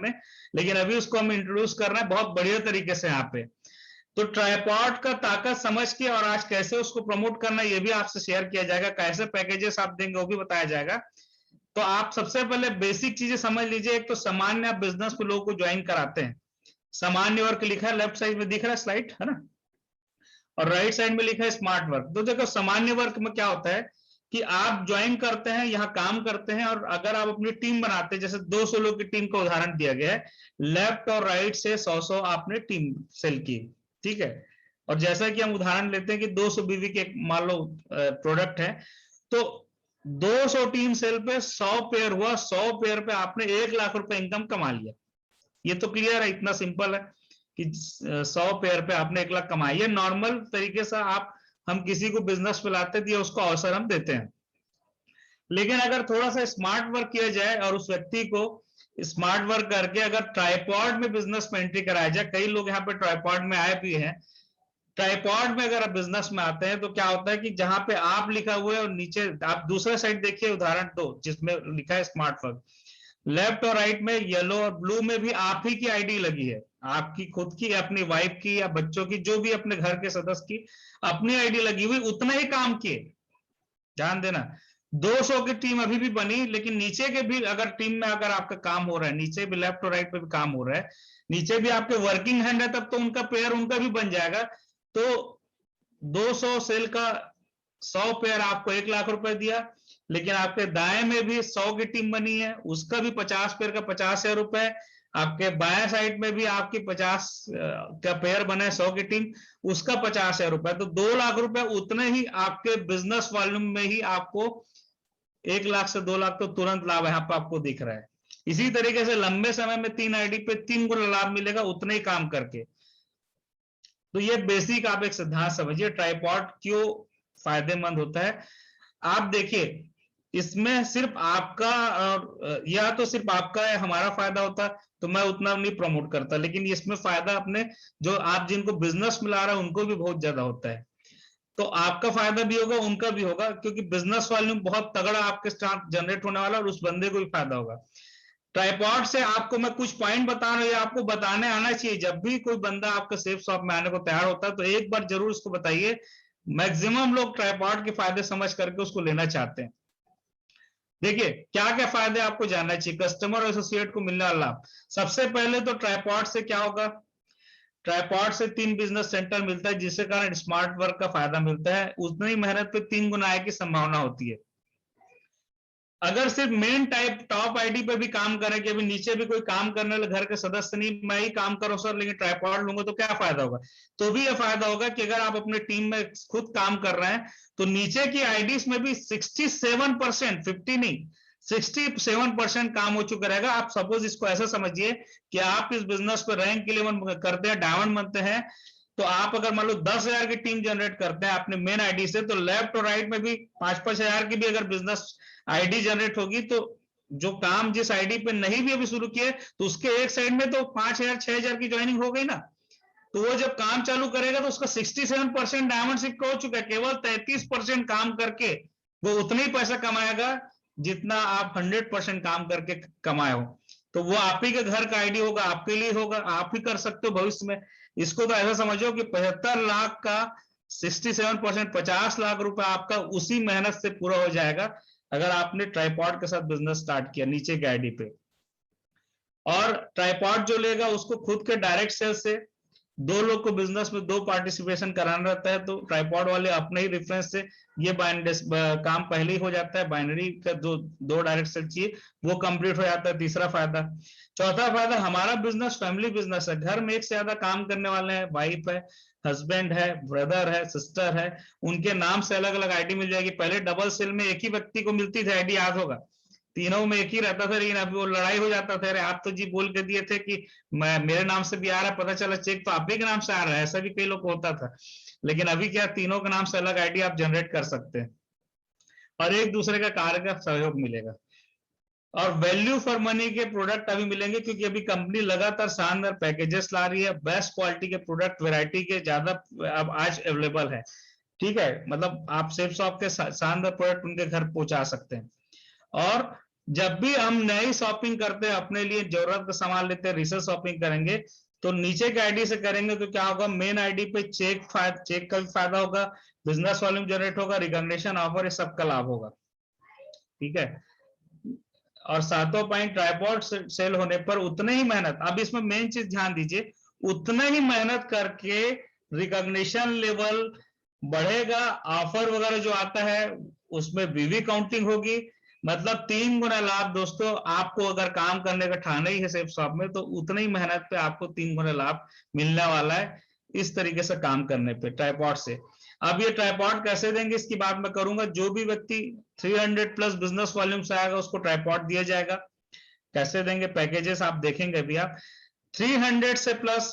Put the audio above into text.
आपने, लेकिन अभी उसको हम इंट्रोड्यूस कर रहे हैं बहुत बढ़िया तरीके से यहाँ पे। तो ट्राइपॉड का ताकत समझ के और आज कैसे उसको प्रमोट करना ये भी आपसे शेयर किया जाएगा, कैसे पैकेजेस आप देंगे वो भी बताया जाएगा। तो आप सबसे पहले बेसिक चीजें समझ लीजिए। एक तो सामान्य आप बिजनेस पे लोगों को ज्वाइन कराते हैं, सामान्य वर्क लिखा है लेफ्ट साइड में दिख रहा है स्लाइड है ना, और राइट साइड में लिखा है स्मार्ट वर्क। तो देखो सामान्य वर्क में क्या होता है कि आप ज्वाइन करते हैं, यहाँ काम करते हैं, और अगर आप अपनी टीम बनाते हैं, जैसे 200 लोग की टीम का उदाहरण दिया गया है, लेफ्ट और राइट से 100 आपने टीम सेल की, ठीक है। और जैसा कि हम उदाहरण लेते हैं कि 200 बीवी के मान लो प्रोडक्ट है, तो 200 टीम सेल पे 100 पेयर हुआ, 100 पेयर पे आपने 1 लाख रुपए इनकम कमा लिया। ये तो क्लियर है, इतना सिंपल है कि 100 पेयर पे आपने 1 लाख कमाई है। नॉर्मल तरीके से आप हम किसी को बिजनेस पे लाते हैं, उसको अवसर हम देते हैं। लेकिन अगर थोड़ा सा स्मार्ट वर्क किया जाए और उस व्यक्ति को स्मार्ट वर्क करके अगर ट्राइपॉड में बिजनेस में एंट्री कराया जाए, कई लोग यहाँ पे ट्राइपॉड में आए भी हैं। ट्राइपॉड में अगर आप बिजनेस में आते हैं तो क्या होता है कि जहां पे आप लिखा हुआ है और नीचे आप दूसरा साइड देखिए उदाहरण 2 जिसमें लिखा है स्मार्ट वर्क, लेफ्ट और राइट में येलो और ब्लू में भी आप ही की आईडी लगी है, आपकी खुद की, अपनी वाइफ की या बच्चों की, जो भी अपने घर के सदस्य की अपनी आईडी लगी हुई, उतना ही काम किए। ध्यान देना, 200 की टीम अभी भी बनी, लेकिन नीचे के भी अगर टीम में अगर आपका काम हो रहा है, नीचे भी लेफ्ट और राइट पे भी काम हो रहा है, नीचे भी आपके वर्किंग हैंड है, तब तो उनका पेयर उनका भी बन जाएगा। तो 200 सेल का 100 पेयर आपको 1 लाख रुपए दिया, लेकिन आपके दाएं में भी 100 की टीम बनी है, उसका भी 50 पेयर का 50,000 रुपए, आपके बाएं साइड में भी आपकी 50 का पेयर बने 100 की टीम, उसका 50,000 रुपए, तो 2 लाख रुपए उतने ही आपके बिजनेस वॉल्यूम में ही आपको 1 लाख से 2 लाख तो तुरंत लाभ यहाँ पे आपको दिख रहा है। इसी तरीके से लंबे समय में 3 आईडी पे 3 गुना लाभ मिलेगा उतने ही काम करके। तो ये बेसिक आप एक सिद्धांत समझिए ट्राइपॉड क्यों फायदेमंद होता है। आप देखिए इसमें सिर्फ आपका और या तो सिर्फ आपका है हमारा फायदा होता तो मैं उतना नहीं प्रमोट करता, लेकिन इसमें फायदा अपने जो आप जिनको बिजनेस में ला रहे हैं उनको भी बहुत ज्यादा होता है। तो आपका फायदा भी होगा, उनका भी होगा, क्योंकि बिजनेस वॉल्यूम बहुत तगड़ा आपके साथ जनरेट होने वाला और उस बंदे को भी फायदा होगा। ट्राइपॉड से आपको मैं कुछ पॉइंट बता रहा हूं, आपको बताने आना चाहिए। जब भी कोई बंदा आपका सेफ शॉप में आने को तैयार होता है तो एक बार जरूर उसको बताइए। मैक्सिमम लोग ट्राइपॉड के फायदे समझ करके उसको लेना चाहते हैं। देखिए क्या क्या फायदे आपको जानना चाहिए कस्टमर और एसोसिएट को मिलने वाला लाभ। सबसे पहले तो ट्राइपॉड से क्या होगा, ट्राइपॉड से 3 बिजनेस सेंटर मिलता है, जिसके कारण स्मार्ट वर्क का फायदा मिलता है। उतनी ही मेहनत पे 3 गुना आय की संभावना होती है। अगर सिर्फ मेन टाइप टॉप आईडी पे भी काम करें कि अभी नीचे भी कोई काम करने वाले घर के सदस्य नहीं, मैं ही काम करूं सर लेकिन ट्राइपॉड लूंगा, तो क्या फायदा होगा। तो भी यह फायदा होगा कि अगर आप अपने टीम में खुद काम कर रहे हैं तो नीचे की आईडीज में भी 67%, 50 नहीं 67% काम हो चुका रहेगा। आप सपोज इसको ऐसा समझिए कि आप इस बिजनेस पर रैंक 11 करते हैं, डायमंड बनते हैं, तो आप अगर मान लो 10,000 की टीम जनरेट करते हैं अपने मेन आईडी से, तो लेफ्ट और राइट में भी 5-5 हजार की भी अगर बिजनेस आईडी जनरेट होगी, तो जो काम जिस आईडी पे नहीं भी अभी शुरू किए तो उसके एक साइड में तो 5,000 6,000 की ज्वाइनिंग हो गई ना। तो वो जब काम चालू करेगा तो उसका 67% डायमंड सिक्का हो चुका है। केवल 33% काम करके वो उतना ही पैसा कमाएगा जितना आप 100% काम करके कमाए हो। तो वो आप ही के घर का आईडी होगा, आपके लिए होगा, आप ही कर सकते हो भविष्य में। इसको तो ऐसा समझो कि 75 लाख का 67% 50 लाख रुपए आपका उसी मेहनत से पूरा हो जाएगा अगर आपने ट्राइपॉड के साथ बिजनेस स्टार्ट किया नीचे के आईडी पे। और ट्राइपॉड जो लेगा उसको खुद के डायरेक्ट सेल से 2 लोग को बिजनेस में 2 पार्टिसिपेशन कराना रहता है, तो ट्राइपॉड वाले अपने ही रेफरेंस से ये काम पहले ही हो जाता है। बाइनरी का जो 2 डायरेक्ट सेल चाहिए वो कंप्लीट हो जाता है। तीसरा फायदा। चौथा फायदा, हमारा बिजनेस फैमिली बिजनेस है, घर में एक से ज्यादा काम करने वाले हैं, वाइफ है, हस्बैंड है, ब्रदर है, सिस्टर है, उनके नाम से अलग अलग आईडी मिल जाएगी। पहले डबल सेल में एक ही व्यक्ति को मिलती थी आईडी, याद होगा, तीनों में एक ही रहता था, लेकिन अभी वो लड़ाई हो जाता था, अरे आप तो जी बोल के दिए थे कि मैं मेरे नाम से भी आ रहा है, पता चला चेक तो आप ही के नाम से आ रहा है, ऐसा भी कई लोग को होता था। लेकिन अभी क्या, तीनों के नाम से अलग आईडी आप जनरेट कर सकते हैं और एक दूसरे का कार्य का सहयोग मिलेगा। और वैल्यू फॉर मनी के प्रोडक्ट अभी मिलेंगे, क्योंकि अभी कंपनी लगातार शानदार पैकेजेस ला रही है, बेस्ट क्वालिटी के प्रोडक्ट वैरायटी के ज्यादा अब आज अवेलेबल है। ठीक है, मतलब आप सेफ शॉप के शानदार प्रोडक्ट उनके घर पहुंचा सकते हैं। और जब भी हम नई शॉपिंग करते हैं, अपने लिए जरूरत का सामान लेते हैं, रीसेल शॉपिंग करेंगे, तो नीचे के आईडी से करेंगे तो क्या होगा, मेन आईडी पे चेक का फायदा होगा, बिजनेस वॉल्यूम जनरेट होगा, रिकॉग्निशन ऑफर, ये सब का लाभ होगा। ठीक है। और सातों पॉइंट ट्राइपॉड सेल होने पर उतने ही मेहनत, अब इसमें मेन चीज ध्यान दीजिए, उतना ही मेहनत करके रिकॉग्निशन लेवल बढ़ेगा, ऑफर वगैरह जो आता है उसमें वीवी काउंटिंग होगी, मतलब 3 गुना लाभ दोस्तों। आपको अगर काम करने का ठाना ही है सेफ शॉप में, तो उतनी ही मेहनत पे आपको 3 गुना लाभ मिलने वाला है, इस तरीके से काम करने पे ट्राइपॉड से। अब ये ट्राइपॉड कैसे देंगे इसकी बात मैं करूंगा। जो भी व्यक्ति 300 प्लस बिजनेस वॉल्यूम से आएगा उसको ट्राइपॉड दिया जाएगा। कैसे देंगे, पैकेजेस आप देखेंगे अभी आप, 300 से प्लस